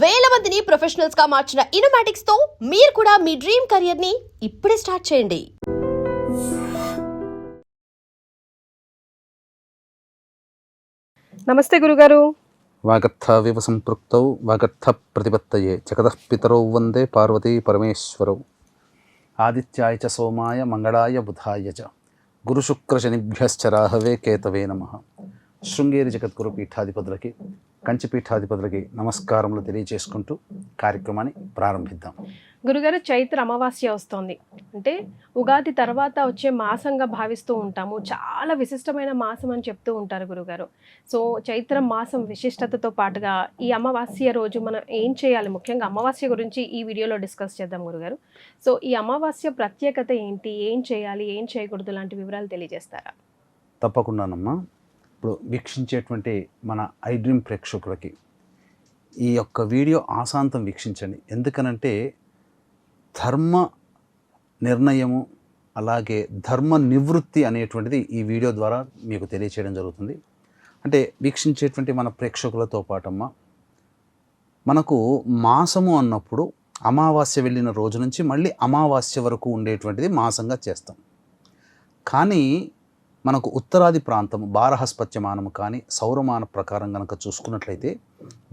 వేల మందిని ప్రొఫెషనల్స్ గా మార్చిన ఇనోమాటిక్స్ తో మీరు కూడా మీ డ్రీమ్ కెరియర్ ని ఇప్పుడే స్టార్ట్ చేయండి. నమస్తే గురుగారు. వాగర్థావివ సంపృక్తౌ వాగర్థ ప్రతిపత్తయే జగతః పితరౌ వందే పార్వతీ పరమేశ్వరౌ. ఆదిత్యాయ చ సోమాయ మంగళాయ బుధాయ చ గురుశుక్రశనిభ్యశ్చ రాహవే కేతవే నమః. శృంగేరి జగద్గురు పీఠాధిపతులకి, కంచి పీఠాధిపతులకి నమస్కారములు తెలియజేసుకుంటూ కార్యక్రమాన్ని ప్రారంభిద్దాం. గురుగారు, చైత్ర అమావాస్య వస్తోంది, అంటే ఉగాది తర్వాత వచ్చే మాసంగా భావిస్తూ ఉంటాము. చాలా విశిష్టమైన మాసం అని చెప్తూ ఉంటారు గురుగారు. సో చైత్ర మాసం విశిష్టతతో పాటుగా ఈ అమావాస్య రోజు మనం ఏం చేయాలి, ముఖ్యంగా అమావాస్య గురించి ఈ వీడియోలో డిస్కస్ చేద్దాం గురుగారు. సో ఈ అమావాస్య ప్రత్యేకత ఏంటి, ఏం చేయాలి, ఏం చేయకూడదు లాంటి వివరాలు తెలియజేస్తారా? తప్పకుండానమ్మా. ఇప్పుడు వీక్షించేటువంటి మన ఐ డ్రీమ్ ప్రేక్షకులకి ఈ యొక్క వీడియో ఆశాంతం వీక్షించండి. ఎందుకనంటే ధర్మ నిర్ణయము అలాగే ధర్మ నివృత్తి అనేటువంటిది ఈ వీడియో ద్వారా మీకు తెలియచేయడం జరుగుతుంది. అంటే వీక్షించేటువంటి మన ప్రేక్షకులతో పాటమ్మా, మనకు మాసము అన్నప్పుడు అమావాస్య వెళ్ళిన రోజు నుంచి మళ్ళీ అమావాస్య వరకు ఉండేటువంటిది మాసంగా చేస్తాం. కానీ మనకు ఉత్తరాది ప్రాంతము బారహస్పత్యమానము కానీ సౌరమాన ప్రకారం కనుక చూసుకున్నట్లయితే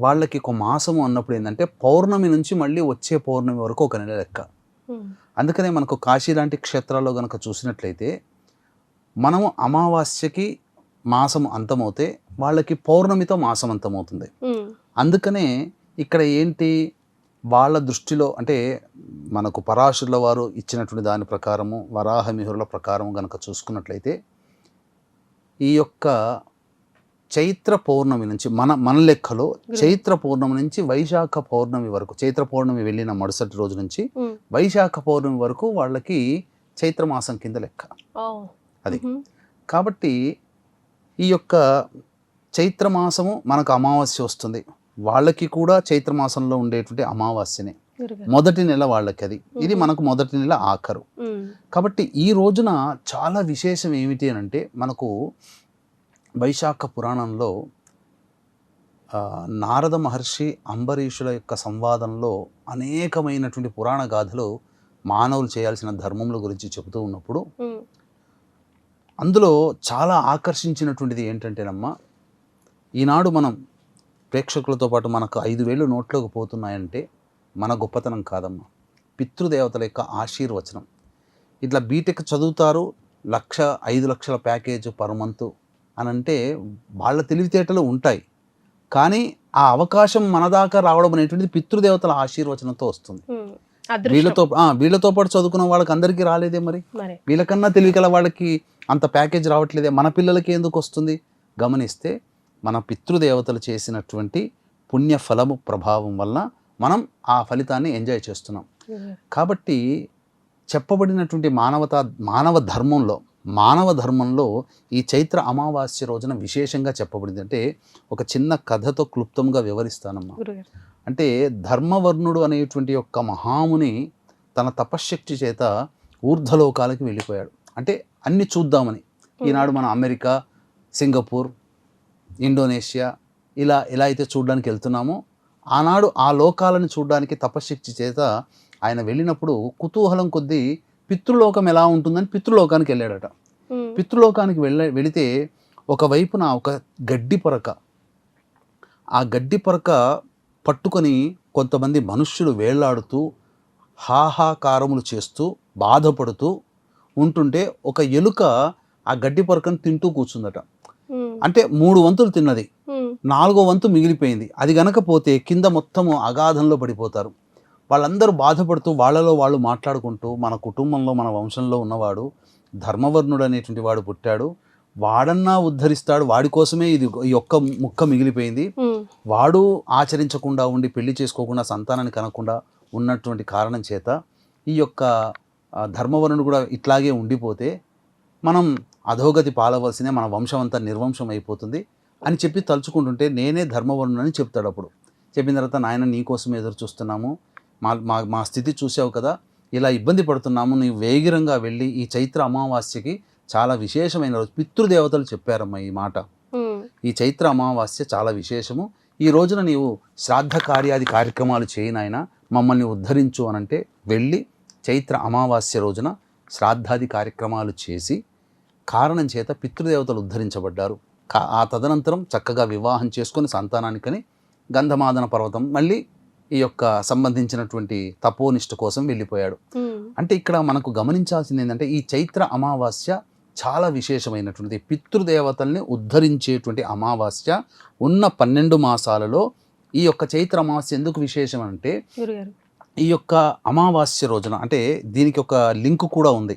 వాళ్ళకి ఒక మాసము అన్నప్పుడు ఏంటంటే పౌర్ణమి నుంచి మళ్ళీ వచ్చే పౌర్ణమి వరకు ఒక నెల లెక్క. అందుకనే మనకు కాశీ లాంటి క్షేత్రాల్లో కనుక చూసినట్లయితే మనము అమావాస్యకి మాసం అంతమవుతే వాళ్ళకి పౌర్ణమితో మాసం అంతమవుతుంది. అందుకనే ఇక్కడ ఏంటి వాళ్ళ దృష్టిలో అంటే మనకు పరాశరుల వారు ఇచ్చినటువంటి దాని ప్రకారము వరాహమిహిరుల ప్రకారము కనుక చూసుకున్నట్లయితే ఈ యొక్క చైత్ర పౌర్ణమి నుంచి మన లెక్కలో చైత్ర పౌర్ణమి నుంచి వైశాఖ పౌర్ణమి వరకు, చైత్ర పౌర్ణమి వెళ్ళిన మరుసటి రోజు నుంచి వైశాఖ పౌర్ణమి వరకు వాళ్ళకి చైత్రమాసం కింద లెక్క అది. కాబట్టి ఈ యొక్క చైత్రమాసము మనకు అమావాస్య వస్తుంది, వాళ్ళకి కూడా చైత్రమాసంలో ఉండేటువంటి అమావాస్యనే మొదటి నెల వాళ్ళకి, అది ఇది మనకు మొదటి నెల ఆఖరు. కాబట్టి ఈ రోజున చాలా విశేషం ఏమిటి అని అంటే మనకు వైశాఖ పురాణంలో నారద మహర్షి అంబరీషుల యొక్క సంవాదంలో అనేకమైనటువంటి పురాణ గాథలు మానవులు చేయాల్సిన ధర్మముల గురించి చెబుతూ ఉన్నప్పుడు అందులో చాలా ఆకర్షించినటువంటిది ఏంటంటేనమ్మా, ఈనాడు మనం ప్రేక్షకులతో పాటు మనకు 5,000 నోట్లోకి పోతున్నాయంటే మన గొప్పతనం కాదమ్మా, పితృదేవతల యొక్క ఆశీర్వచనం. ఇట్లా బీటెక్ చదువుతారు, 5 లక్షల ప్యాకేజ్ పర్ మంత్ అని అంటే వాళ్ళ తెలివితేటలు ఉంటాయి, కానీ ఆ అవకాశం మన దాకా రావడం అనేటువంటిది పితృదేవతల ఆశీర్వచనంతో వస్తుంది. వీళ్ళతో పాటు చదువుకున్న వాళ్ళకి అందరికీ రాలేదే, మరి వీళ్ళకన్నా తెలివిగల వాళ్ళకి అంత ప్యాకేజ్ రావట్లేదే, మన పిల్లలకి ఎందుకు వస్తుంది? గమనిస్తే మన పితృదేవతలు చేసినటువంటి పుణ్యఫలము ప్రభావం వల్ల మనం ఆ ఫలితాన్ని ఎంజాయ్ చేస్తున్నాం. కాబట్టి చెప్పబడినటువంటి మానవ ధర్మంలో ఈ చైత్ర అమావాస్య రోజున విశేషంగా చెప్పబడింది. అంటే ఒక చిన్న కథతో క్లుప్తంగా వివరిస్తానమ్మా. అంటే ధర్మవర్ణుడు అనేటువంటి యొక్క మహాముని తన తపశ్శక్తి చేత ఊర్ధ్వలోకాలకి వెళ్ళిపోయాడు. అంటే అన్ని చూద్దామని. ఈనాడు మన అమెరికా, సింగపూర్, ఇండోనేషియా ఇలా అయితే చూడడానికి వెళ్తున్నామో, ఆనాడు ఆ లోకాలను చూడడానికి తపశ్శక్తి చేత ఆయన వెళ్ళినప్పుడు కుతూహలం కొద్దీ పితృలోకం ఎలా ఉంటుందని పితృలోకానికి వెళ్ళాడట. పితృలోకానికి వెళితే ఒకవైపున ఒక గడ్డి పొరక, ఆ గడ్డి పొరక పట్టుకొని కొంతమంది మనుష్యులు వేళ్లాడుతూ హాహాకారములు చేస్తూ బాధపడుతూ ఉంటుంటే ఒక ఎలుక ఆ గడ్డి పొరకను తింటూ కూర్చుందట. అంటే 3 వంతులు తిన్నది, 4వ వంతు మిగిలిపోయింది. అది గనక పోతే కింద మొత్తము అగాధంలో పడిపోతారు. వాళ్ళందరూ బాధపడుతూ వాళ్ళలో వాళ్ళు మాట్లాడుకుంటూ, మన కుటుంబంలో మన వంశంలో ఉన్నవాడు ధర్మవర్ణుడు అనేటువంటి వాడు పుట్టాడు, వాడన్నా ఉద్ధరిస్తాడు, వాడి కోసమే ఇది ఈ ఒక్క ముక్క మిగిలిపోయింది, వాడు ఆచరించకుండా ఉండి పెళ్లి చేసుకోకుండా సంతానాన్ని కనకుండా ఉన్నటువంటి కారణం చేత ఈ యొక్క ధర్మవర్ణుడు కూడా ఇట్లాగే ఉండిపోతే మనం అధోగతి పాలవలసిందే, మన వంశం అంతా నిర్వంశం అయిపోతుంది అని చెప్పి తలుచుకుంటుంటే నేనే ధర్మవర్ణుని చెప్తాడు. అప్పుడు చెప్పిన తర్వాత, నాయన నీకోసం ఎదురు చూస్తున్నాము, మా స్థితి చూసావు కదా, ఇలా ఇబ్బంది పడుతున్నాము, నీవు వేగిరంగా వెళ్ళి ఈ చైత్ర అమావాస్యకి చాలా విశేషమైన రోజు, పితృదేవతలు చెప్పారమ్మా ఈ మాట, ఈ చైత్ర అమావాస్య చాలా విశేషము, ఈ రోజున నీవు శ్రాద్ధ కార్యాది కార్యక్రమాలు చేయి నాయనా, మమ్మల్ని ఉద్ధరించు అనంటే వెళ్ళి చైత్ర అమావాస్య రోజున శ్రాద్ధాది కార్యక్రమాలు చేసి కారణం చేత పితృదేవతలు ఉద్ధరించబడ్డారు. ఆ తదనంతరం చక్కగా వివాహం చేసుకొని సంతానానికని గంధమాదన పర్వతం మళ్ళీ ఈ యొక్క సంబంధించినటువంటి తపోనిష్ట కోసం వెళ్ళిపోయాడు. అంటే ఇక్కడ మనకు గమనించాల్సింది ఏంటంటే ఈ చైత్ర అమావాస్య చాలా విశేషమైనటువంటిది. పితృదేవతల్ని ఉద్ధరించేటువంటి అమావాస్య. ఉన్న 12 మాసాలలో ఈ యొక్క చైత్ర అమావాస్య ఎందుకు విశేషం అంటే ఈ యొక్క అమావాస్య రోజున, అంటే దీనికి ఒక లింక్ కూడా ఉంది.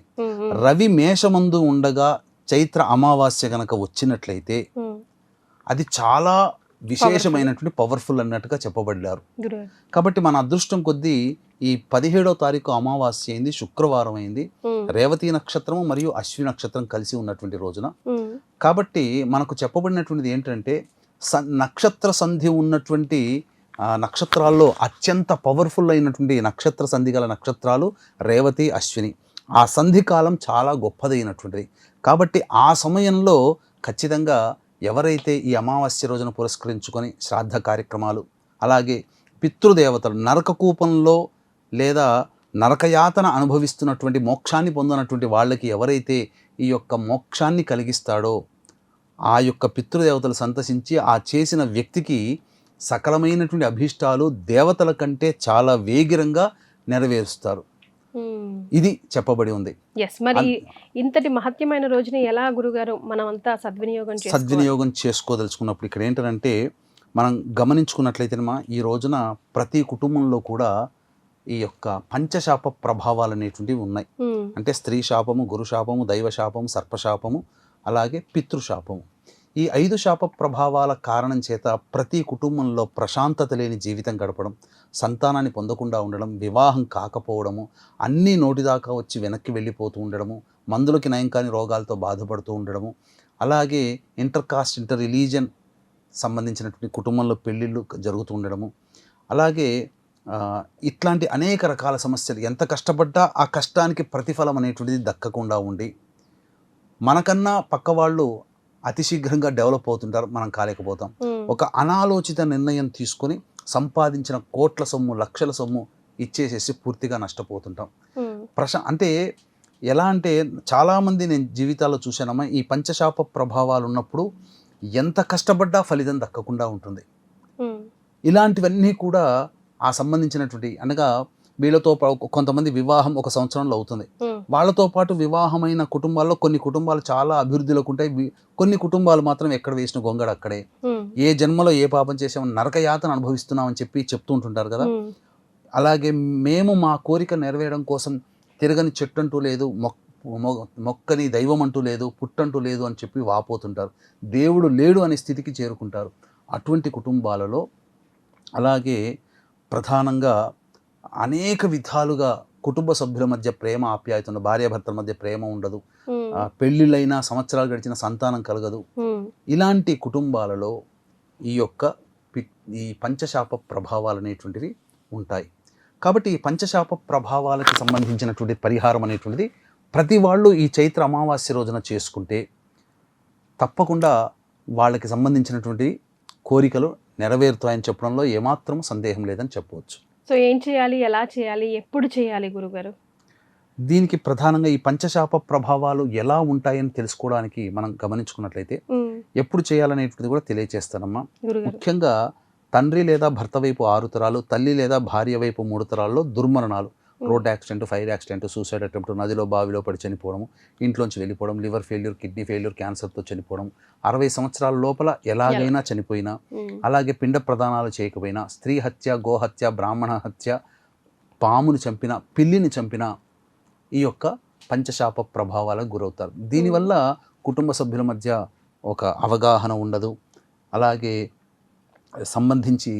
రవి మేషమందు ఉండగా చైత్ర అమావాస్య గనక వచ్చినట్లయితే అది చాలా విశేషమైనటువంటి పవర్ఫుల్ అన్నట్టుగా చెప్పబడ్డారు. కాబట్టి మన అదృష్టం కొద్దీ ఈ 17వ తారీఖు అమావాస్య అయింది, శుక్రవారం అయింది, రేవతి నక్షత్రము మరియు అశ్విని నక్షత్రం కలిసి ఉన్నటువంటి రోజున. కాబట్టి మనకు చెప్పబడినటువంటిది ఏంటంటే నక్షత్ర సంధి ఉన్నటువంటి నక్షత్రాల్లో అత్యంత పవర్ఫుల్ అయినటువంటి నక్షత్ర సంధి గల నక్షత్రాలు రేవతి, అశ్విని. ఆ సంధి కాలం చాలా గొప్పదైనటువంటిది. కాబట్టి ఆ సమయంలో ఖచ్చితంగా ఎవరైతే ఈ అమావాస్య రోజున పురస్కరించుకొని శ్రాద్ధ కార్యక్రమాలు, అలాగే పితృదేవతలు నరకకూపంలో లేదా నరకయాతన అనుభవిస్తున్నటువంటి మోక్షాన్ని పొందినటువంటి వాళ్ళకి ఎవరైతే ఈ యొక్క మోక్షాన్ని కలిగిస్తాడో ఆ యొక్క పితృదేవతలు సంతసించి ఆ చేసిన వ్యక్తికి సకలమైనటువంటి అభీష్టాలు దేవతల కంటే చాలా వేగిరంగా నెరవేరుస్తారు. ఇది చెప్పబడి ఉంది. మరి ఇంతటి మహత్యమైన రోజుని ఎలా గురుగారు మనం అంతా సద్వినియోగం చేసుకోదలుచుకున్నప్పుడు ఇక్కడ ఏంటంటే మనం గమనించుకున్నట్లయితే ఈ రోజున ప్రతి కుటుంబంలో కూడా ఈ యొక్క పంచశాప ప్రభావాలు అనేటువంటివి ఉన్నాయి. అంటే స్త్రీ శాపము, గురు శాపము, దైవ శాపము, సర్పశాపము, అలాగే పితృశాపము. ఈ 5 శాప ప్రభావాల కారణం చేత ప్రతి కుటుంబంలో ప్రశాంతత లేని జీవితం గడపడం, సంతానాన్ని పొందకుండా ఉండడం, వివాహం కాకపోవడము, అన్నీ నోటిదాకా వచ్చి వెనక్కి వెళ్ళిపోతూ ఉండడము, మందులకి నయం కాని రోగాలతో బాధపడుతూ ఉండడము, అలాగే ఇంటర్ రిలీజియన్ సంబంధించినటువంటి కుటుంబంలో పెళ్ళిళ్ళు జరుగుతూ ఉండడము, అలాగే ఇట్లాంటి అనేక రకాల సమస్యలు. ఎంత కష్టపడ్డా ఆ కష్టానికి ప్రతిఫలం అనేటువంటిది దక్కకుండా ఉండి మనకన్నా పక్క వాళ్ళు అతి శీఘ్రంగా డెవలప్ అవుతుంటారు, మనం కాలేకపోతాం. ఒక అనాలోచిత నిర్ణయం తీసుకొని సంపాదించిన కోట్ల సొమ్ము, లక్షల సొమ్ము ఇచ్చేసేసి పూర్తిగా నష్టపోతుంటాం. అంటే ఎలా అంటే చాలామంది నేను జీవితాల్లో చూశానమ్మా, ఈ పంచశాప ప్రభావాలు ఉన్నప్పుడు ఎంత కష్టపడ్డా ఫలితం దక్కకుండా ఉంటుంది. ఇలాంటివన్నీ కూడా ఆ సంబంధించినటువంటి, అనగా వీళ్ళతో కొంతమంది వివాహం 1 సంవత్సరంలో అవుతుంది. వాళ్ళతో పాటు వివాహమైన కుటుంబాల్లో కొన్ని కుటుంబాలు చాలా అభివృద్ధిలోకి ఉంటాయి, కొన్ని కుటుంబాలు మాత్రం ఎక్కడ వేసిన గొంగడ అక్కడే. ఏ జన్మలో ఏ పాపం చేసామని నరకయాతన అనుభవిస్తున్నామని చెప్తూ ఉంటుంటారు కదా. అలాగే మేము మా కోరిక నెరవేరడం కోసం తిరగని చెట్టు అంటూ లేదు, మొక్కని దైవం అంటూ లేదు, పుట్టంటూ లేదు అని చెప్పి వాపోతుంటారు. దేవుడు లేడు అనే స్థితికి చేరుకుంటారు. అటువంటి కుటుంబాలలో అలాగే ప్రధానంగా అనేక విధాలుగా కుటుంబ సభ్యుల మధ్య ప్రేమ ఆప్యాయత ఉండదు, భార్యాభర్తల మధ్య ప్రేమ ఉండదు, పెళ్ళిళ్ళైనా సంవత్సరాలు గడిచిన సంతానం కలగదు. ఇలాంటి కుటుంబాలలో ఈ పంచశాప ప్రభావాలు అనేటువంటివి ఉంటాయి. కాబట్టి ఈ పంచశాప ప్రభావాలకి సంబంధించినటువంటి పరిహారం అనేటువంటిది ప్రతి వాళ్ళు ఈ చైత్ర అమావాస్య రోజున చేసుకుంటే తప్పకుండా వాళ్ళకి సంబంధించినటువంటి కోరికలు నెరవేరుతాయని చెప్పడంలో ఏమాత్రం సందేహం లేదని చెప్పవచ్చు. సో ఏం చేయాలి, ఎలా చేయాలి, ఎప్పుడు చేయాలి గురుగారు? దీనికి ప్రధానంగా ఈ పంచశాప ప్రభావాలు ఎలా ఉంటాయని తెలుసుకోవడానికి మనం గమనించుకున్నట్లయితే ఎప్పుడు చేయాలనేటువంటిది కూడా తెలియజేస్తానమ్మా. ముఖ్యంగా తండ్రి లేదా భర్త వైపు 6 తరాలు, తల్లి లేదా భార్య వైపు 3 తరాల్లో దుర్మరణాలు, road accident, fire accident, suicide attempt, నదిలో బావిలో పడి చనిపోవడం, ఇంట్లోంచి వెళ్ళిపోవడం, లివర్ ఫెయిల్యూర్, కిడ్నీ ఫెయిల్యూర్, క్యాన్సర్తో చనిపోవడం, 60 సంవత్సరాల లోపల ఎలాగైనా చనిపోయినా, అలాగే పిండ ప్రదానాలు చేయకపోయినా, స్త్రీ హత్య, గోహత్య, బ్రాహ్మణ హత్య, పాముని చంపిన, పిల్లిని చంపిన ఈ యొక్క పంచశాప ప్రభావాలకు గురవుతారు. దీనివల్ల కుటుంబ సభ్యుల మధ్య ఒక అవగాహన ఉండదు. అలాగే సంబంధించి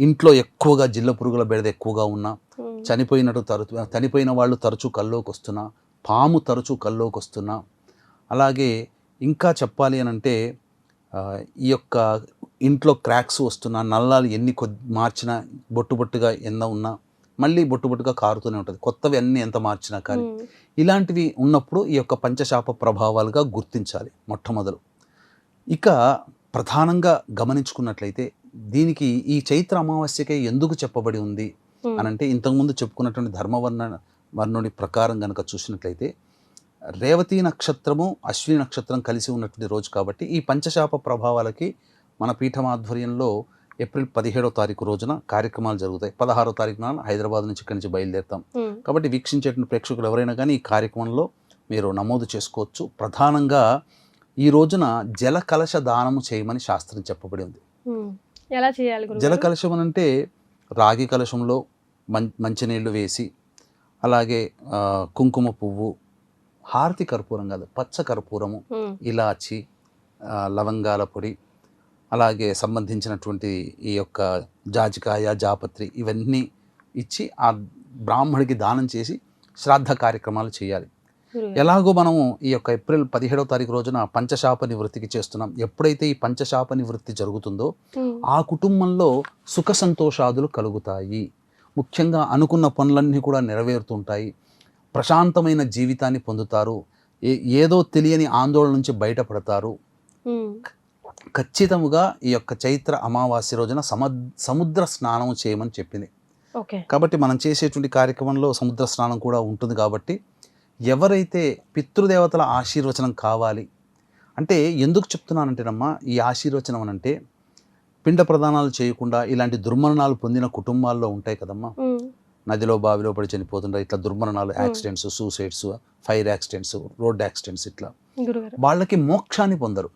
ఇంట్లో ఎక్కువగా జిల్ల పురుగుల బెడద ఎక్కువగా ఉన్నా, చనిపోయిన వాళ్ళు తరచూ కల్లోకి వస్తున్నా, పాము తరచూ కల్లోకి వస్తున్నా, అలాగే ఇంకా చెప్పాలి అని అంటే ఈ యొక్క ఇంట్లో క్రాక్స్ వస్తున్నా, నల్లాలు ఎన్ని మార్చినా బొట్టుగా ఎన్న ఉన్నా మళ్ళీ బొట్టుగా కారుతూనే ఉంటుంది, కొత్తవి అన్నీ ఎంత మార్చినా కానీ. ఇలాంటివి ఉన్నప్పుడు ఈ యొక్క పంచశాప ప్రభావాలుగా గుర్తించాలి మొట్టమొదలు. ఇక ప్రధానంగా గమనించుకున్నట్లయితే దీనికి ఈ చైత్ర అమావాస్యకే ఎందుకు చెప్పబడి ఉంది అని అంటే, ఇంతకుముందు చెప్పుకున్నటువంటి వర్ణుడి ప్రకారం కనుక చూసినట్లయితే రేవతి నక్షత్రము అశ్విని నక్షత్రం కలిసి ఉన్నటువంటి రోజు కాబట్టి ఈ పంచశాప ప్రభావాలకి మన పీఠం ఆధ్వర్యంలో ఏప్రిల్ 17వ తారీఖు రోజున కార్యక్రమాలు జరుగుతాయి. 16వ తారీఖున హైదరాబాద్ నుంచి ఇక్కడి నుంచి బయలుదేరుతాం. కాబట్టి వీక్షించేటువంటి ప్రేక్షకులు ఎవరైనా కానీ ఈ కార్యక్రమంలో మీరు నమోదు చేసుకోవచ్చు. ప్రధానంగా ఈ రోజున జల కలశ దానము చేయమని శాస్త్రం చెప్పబడి ఉంది. ఎలా చేయాలి? జల కలశం అని అంటే రాగి కలశంలో మంచినీళ్ళు వేసి, అలాగే కుంకుమ పువ్వు, హారతి కర్పూరం కాదు పచ్చ కర్పూరము, ఇలాచి, లవంగాల పొడి, అలాగే సంబంధించినటువంటి ఈ యొక్క జాజికాయ, జాపత్రి ఇవన్నీ ఇచ్చి ఆ బ్రాహ్మడికి దానం చేసి శ్రాద్ధ కార్యక్రమాలు చేయాలి. ఎలాగో మనము ఈ యొక్క ఏప్రిల్ 17వ తారీఖు రోజున పంచశాప నివృత్తికి చేస్తున్నాం. ఎప్పుడైతే ఈ పంచశాప నివృత్తి జరుగుతుందో ఆ కుటుంబంలో సుఖ సంతోషాదులు కలుగుతాయి. ముఖ్యంగా అనుకున్న పనులన్నీ కూడా నెరవేరుతుంటాయి. ప్రశాంతమైన జీవితాన్ని పొందుతారు. ఏదో తెలియని ఆందోళన నుంచి బయటపడతారు. ఖచ్చితముగా ఈ యొక్క చైత్ర అమావాస్య రోజున సముద్ర స్నానం చేయమని చెప్పింది. కాబట్టి మనం చేసేటువంటి కార్యక్రమంలో సముద్ర స్నానం కూడా ఉంటుంది. కాబట్టి ఎవరైతే పితృదేవతల ఆశీర్వచనం కావాలి అంటే, ఎందుకు చెప్తున్నానంటేనమ్మా ఈ ఆశీర్వచనం అని అంటే, పిండ ప్రదానాలు చేయకుండా ఇలాంటి దుర్మరణాలు పొందిన కుటుంబాల్లో ఉంటాయి కదమ్మా. నదిలో బావిలో పడి చనిపోతుంటారు. ఇట్లా దుర్మరణాలు, accidents, suicides, fire accidents, road accidents, ఇట్లా వాళ్ళకి మోక్షాన్ని పొందరు.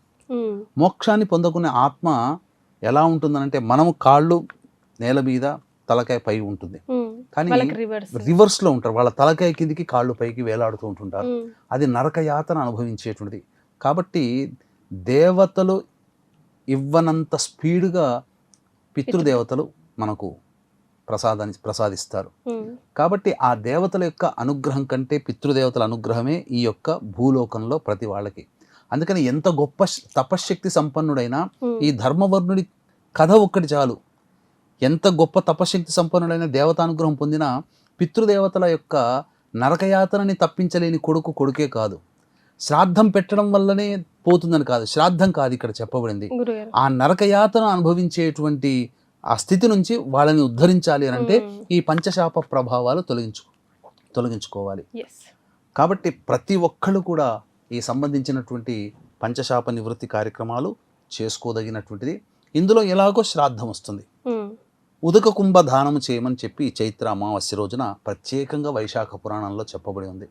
మోక్షాన్ని పొందకునే ఆత్మ ఎలా ఉంటుందనంటే, మనము కాళ్ళు నేల మీద తలకాయ పై ఉంటుంది, కానీ రివర్స్ లో ఉంటారు. వాళ్ళ తలకాయ కిందికి కాళ్ళు పైకి వేలాడుతూ ఉంటుంటారు. అది నరక యాతన అనుభవించేటువంటిది. కాబట్టి దేవతలు ఇవ్వనంత స్పీడ్గా పితృదేవతలు మనకు ప్రసాదిస్తారు. కాబట్టి ఆ దేవతల యొక్క అనుగ్రహం కంటే పితృదేవతల అనుగ్రహమే ఈ యొక్క భూలోకంలో ప్రతి వాళ్ళకి. అందుకని ఎంత గొప్ప తపశ్శక్తి సంపన్నుడైనా ఈ ధర్మవర్ణుడి కథ ఒక్కటి చాలు. ఎంత గొప్ప తపశ్శక్తి సంపన్నుడైన దేవతానుగ్రహం పొందిన పితృదేవతల యొక్క నరకయాతనని తప్పించలేని కొడుకే కాదు. శ్రాద్ధం పెట్టడం వల్లనే పోతుందని కాదు, శ్రాద్ధం కాదు ఇక్కడ చెప్పబడింది. ఆ నరకయాతన అనుభవించేటువంటి ఆ స్థితి నుంచి వాళ్ళని ఉద్ధరించాలి అని అంటే ఈ పంచశాప ప్రభావాలు తొలగించుకోవాలి. కాబట్టి ప్రతి ఒక్కళ్ళు కూడా ఈ సంబంధించినటువంటి పంచశాప నివృత్తి కార్యక్రమాలు చేసుకోదగినటువంటిది. ఇందులో ఎలాగో శ్రాద్ధం వస్తుంది. ఉదక కుంభ దానము చేయమని చెప్పి చైత్ర అమావాస్య రోజున ప్రత్యేకంగా వైశాఖ పురాణంలో చెప్పబడి ఉంది.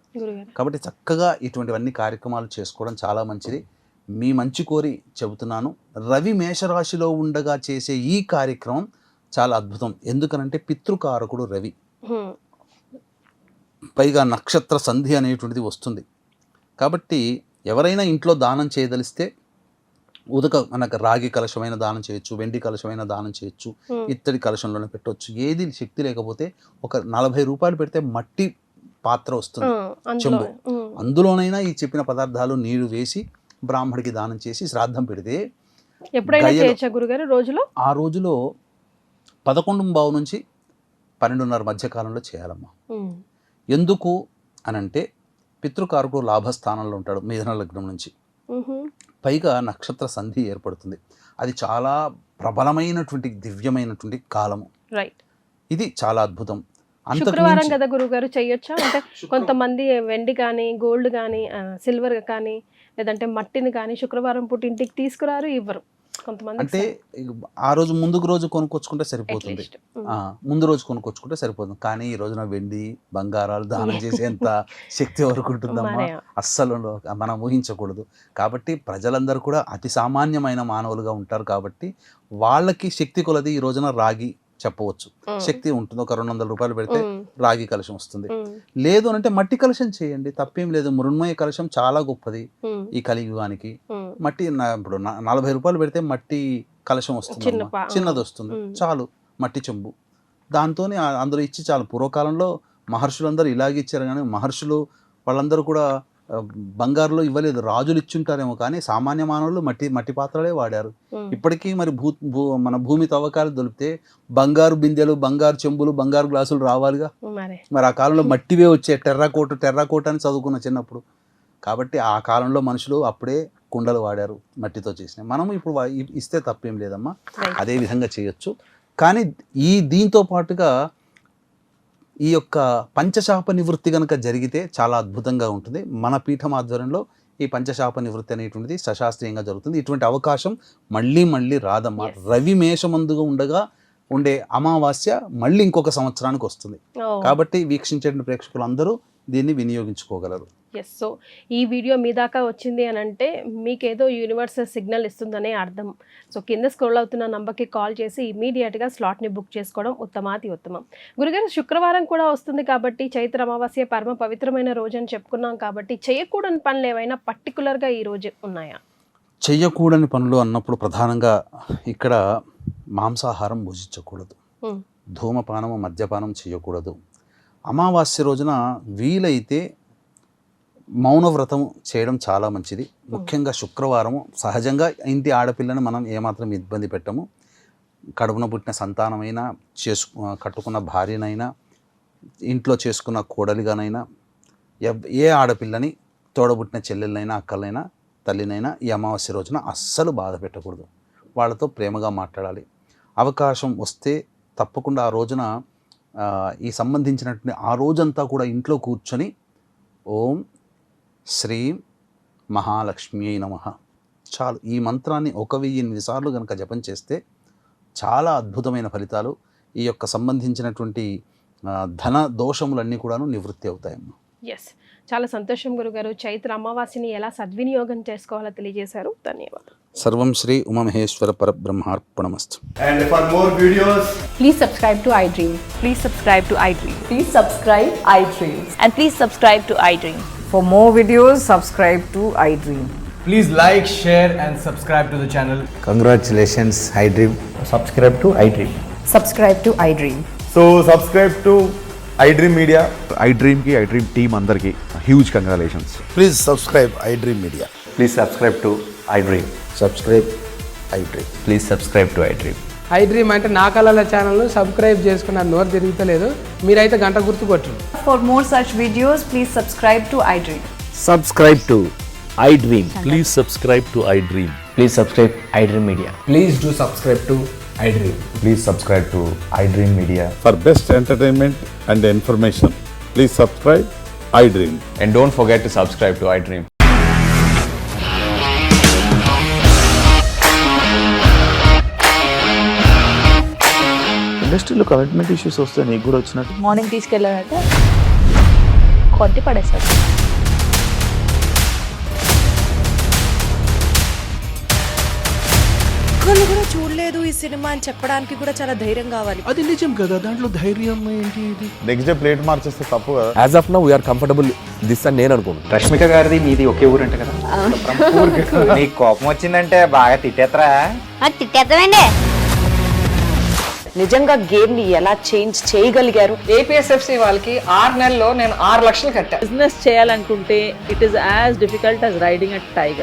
కాబట్టి చక్కగా ఇటువంటివన్నీ కార్యక్రమాలు చేసుకోవడం చాలా మంచిది. మీ మంచి కోరి చెబుతున్నాను. రవి మేషరాశిలో ఉండగా చేసే ఈ కార్యక్రమం చాలా అద్భుతం. ఎందుకనంటే పితృకారకుడు రవి, పైగా నక్షత్ర సంధి అనేటువంటిది వస్తుంది. కాబట్టి ఎవరైనా ఇంట్లో దానం చేయదలిస్తే మనకు రాగి కలశమైన దానం చేయొచ్చు, వెండి కలశమైన దానం చేయొచ్చు, ఇత్తడి కలశంలోనే పెట్టవచ్చు. ఏది శక్తి లేకపోతే ఒక 40 రూపాయలు పెడితే మట్టి పాత్ర వస్తుంది, చెంబు, అందులోనైనా ఈ చెప్పిన పదార్థాలు నీళ్లు వేసి బ్రాహ్మడికి దానం చేసి శ్రాద్ధం పెడితే ఆ రోజులో 11:15 నుంచి 12:30 మధ్య కాలంలో చేయాలమ్మా. ఎందుకు అనంటే పితృకారకుడు లాభస్థానంలో ఉంటాడు మిథున లగ్నం నుంచి, పైగా నక్షత్ర సంధి ఏర్పడుతుంది. అది చాలా ప్రబలమైనటువంటి దివ్యమైనటువంటి కాలము. ఇది చాలా అద్భుతం. శుక్రవారం కదా గురుగారు చేయొచ్చా? అంటే కొంతమంది వెండి కానీ గోల్డ్ కానీ సిల్వర్ కానీ లేదంటే మట్టిని కానీ శుక్రవారం పూట ఇంటికి తీసుకురారు, ఇవ్వరు కొంతమంది. అంటే ఆ రోజు ముందు రోజు కొనుక్కొచ్చుకుంటే సరిపోతుంది, ముందు రోజు కొనుక్కొచ్చుకుంటే సరిపోతుంది. కానీ ఈ రోజున వెండి బంగారాలు దానం చేసేంత శక్తి వరకు ఉంటుందమ్మా, అస్సలు మనం ఊహించకూడదు. కాబట్టి ప్రజలందరూ కూడా అతి సామాన్యమైన మానవులుగా ఉంటారు. కాబట్టి వాళ్ళకి శక్తి కొలది ఈ రోజున రాగి చెప్పవచ్చు, శక్తి ఉంటుంది. ఒక 200 రూపాయలు పెడితే రాగి కలశం వస్తుంది. లేదు అంటే మట్టి కలశం చేయండి, తప్పేం లేదు. మృణ్మయ కలశం చాలా గొప్పది ఈ కలియుగానికి. మట్టి ఇప్పుడు 40 రూపాయలు పెడితే మట్టి కలశం వస్తుంది, చిన్నది వస్తుంది, చాలు. మట్టి చెంబు దాంతో అందులో ఇచ్చి చాలు. పూర్వకాలంలో మహర్షులందరూ ఇలాగే ఇచ్చారు, కానీ మహర్షులు వాళ్ళందరూ కూడా బంగారులో ఇవ్వలేదు, రాజులు ఇచ్చుంటారేమో, కానీ సామాన్య మానవులు మట్టి పాత్రలే వాడారు. ఇప్పటికీ మరి మన భూమి తవ్వకాలు దొరికితే బంగారు బిందెలు, బంగారు చెంబులు, బంగారు గ్లాసులు రావాలిగా. మరి ఆ కాలంలో మట్టివే వచ్చే టెర్రాకోట అని చదువుకున్న చిన్నప్పుడు. కాబట్టి ఆ కాలంలో మనుషులు అప్పుడే కుండలు వాడారు, మట్టితో చేసినాయి. మనం ఇప్పుడు ఇస్తే తప్పేం లేదమ్మా, అదే విధంగా చేయొచ్చు. కానీ దీంతో పాటుగా ఈ యొక్క పంచశాప నివృత్తి కనుక జరిగితే చాలా అద్భుతంగా ఉంటుంది. మన పీఠం ఆధ్వర్యంలో ఈ పంచశాప నివృత్తి అనేటువంటిది సశాస్త్రీయంగా జరుగుతుంది. ఇటువంటి అవకాశం మళ్ళీ రాదమ్మా. రవి మేషమందుగా ఉండే అమావాస్య మళ్ళీ ఇంకొక సంవత్సరానికి వస్తుంది. కాబట్టి వీక్షించే ప్రేక్షకులు అందరూ దీన్ని వినియోగించుకోగలరు. ఎస్, సో ఈ వీడియో మీ దాకా వచ్చింది అని అంటే మీకేదో యూనివర్సల్ సిగ్నల్ ఇస్తుందనే అర్థం. సో కింద స్క్రోల్ అవుతున్న నంబర్కి కాల్ చేసి ఇమీడియట్గా స్లాట్ని బుక్ చేసుకోవడం ఉత్తమాతి ఉత్తమం. గురుగారు, శుక్రవారం కూడా వస్తుంది కాబట్టి చైత్ర అమావాస్య పరమ పవిత్రమైన రోజు అని చెప్పుకున్నాం కాబట్టి చేయకూడని పనులు ఏవైనా పర్టికులర్గా ఈ రోజు ఉన్నాయా? చెయ్యకూడని పనులు అన్నప్పుడు ప్రధానంగా ఇక్కడ మాంసాహారం భుజించకూడదు, ధూమపానము మద్యపానం చేయకూడదు. అమావాస్య రోజున వీలైతే మౌనవ్రతం చేయడం చాలా మంచిది. ముఖ్యంగా శుక్రవారము సహజంగా ఇంటి ఆడపిల్లను మనం ఏమాత్రం ఇబ్బంది పెట్టము. కడుపున పుట్టిన సంతానమైనా, కట్టుకున్న భార్యనైనా, ఇంట్లో చేసుకున్న కోడలిగానైనా, ఏ ఆడపిల్లని, తోడబుట్టిన చెల్లెలనైనా, అక్కలైనా, తల్లినైనా ఈ అమావాస్య రోజున అస్సలు బాధ పెట్టకూడదు. వాళ్ళతో ప్రేమగా మాట్లాడాలి. అవకాశం వస్తే తప్పకుండా ఆ రోజున ఈ సంబంధించినటువంటి ఆ రోజంతా కూడా ఇంట్లో కూర్చొని ఓం శ్రీం మహాలక్ష్మి నమః చాలు, ఈ మంత్రాన్ని 1008 సార్లు కనుక జపం చేస్తే చాలా అద్భుతమైన ఫలితాలు, ఈ యొక్క సంబంధించినటువంటి ధన దోషములన్నీ కూడాను నివృత్తి అవుతాయమ్మా. ఎస్, చాలా సంతోషం గురుగారు. చైత్ర అమావాస్యని ఎలా సద్వినియోగం చేసుకోవాలో తెలియజేశారు. ధన్యవాదాలు. సర్వం Shri Umamaheshwara పరబ్రహ్మార్పణమస్తు. And for more videos, Please subscribe to iDream. Please subscribe to iDream. Please subscribe iDream. And please subscribe to iDream. For more videos, subscribe to iDream. please like, share and subscribe to the channel. Congratulations, iDream. Subscribe to iDream. Subscribe to iDream. So subscribe to iDream Media. iDream ki iDream team andarki huge congratulations. Please subscribe iDream Media. Please subscribe to iDream. Subscribe iDream. Please subscribe to iDream. iDream అంటే నా కళల ఛానల్ను subscribe చేసుకున్న నోరు తిరుగుతలేదు, మీరైతే గంట గుర్తు కొట్టండి. For more such videos, please subscribe to iDream. Subscribe to iDream. Please subscribe to iDream. Please subscribe iDream Media. Please do subscribe to iDream. Please subscribe to iDream Media. For best entertainment and information, please subscribe iDream. And don't forget to subscribe to iDream. ఇండస్ట్రీలో commitment issues వస్తే నీకు కూడా వచ్చినట్టు morning తీసుకెళ్ళాలంటే కొట్టి పడేస్తారు. ఒక్కళ్ళు కూడా చూడలేదు ఈ సినిమా అని చెప్పడానికి కూడా చాలా ధైర్యం కావాలి. అది నిజం కదా, దాంట్లో ధైర్యం ఏంటి? ఇది నెక్స్ట్ డే ప్లేట్ మార్చేస్తే తప్పు కదా. As of now, we are comfortable this అని నేను అనుకుంటున్నాను. రష్మిక గారిది మీది ఒకే ఊరంట కదా. నీకు కోపం వచ్చిందంటే బాగా తిట్టేత్తరా? తిట్టేద్దామండి. నిజంగా గేమ్ ని ఎలా చేంజ్ చేయగలిగారు? ఏపీఎస్ఎఫ్సి వాళ్ళకి 6 నెలల్లో నేను 6 లక్షలు కట్టా. బిజినెస్ చేయాలనుకుంటే it is as difficult as riding a tiger.